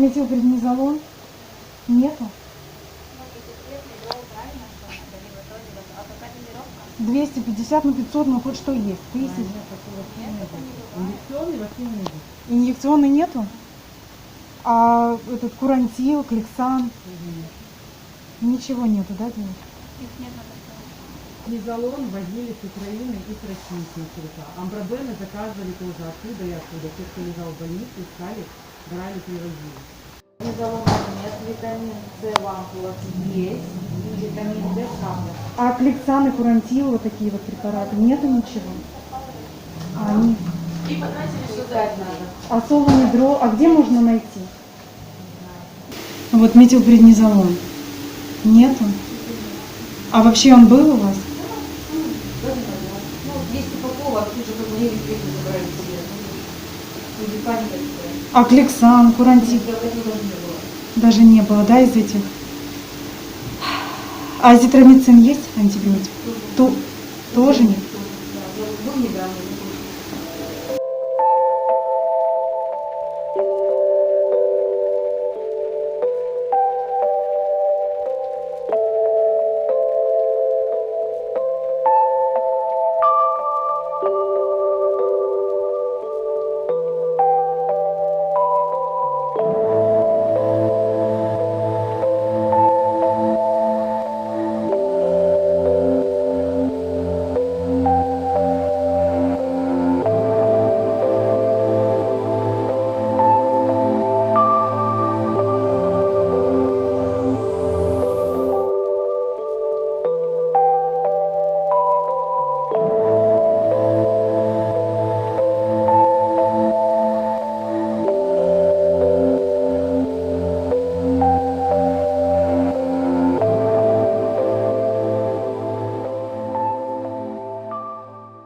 метилпреднизолон? Нету? 250 на 500, ну хоть что есть. 1000. Инъекционный вообще не будет. Инъекционный нету? А этот курантил, клексан? Ничего нету, да, Дима? Низолон возили с Украины и с России сначала. Амбробены заказывали тоже оттуда и оттуда. Те, кто лежал в больнице, искали, брали, привозили. Низолона нет, витамин С в ампулах есть, и витамин D в каплях. А клексан и курантил, вот такие вот препараты, нету ничего? А они... И потратили, что дать надо. А соломедро, а где можно найти? Вот метилпреднизолон. Нету? А вообще он был у вас? Ну, 200 упаковок, тут же как бы не везде забирали себе. Люди паника такая. А клексан, курантил? Я вроде даже не было. Даже не было, да, из этих? А азитромицин есть антибиотик? Тоже нет? Да, был недавно.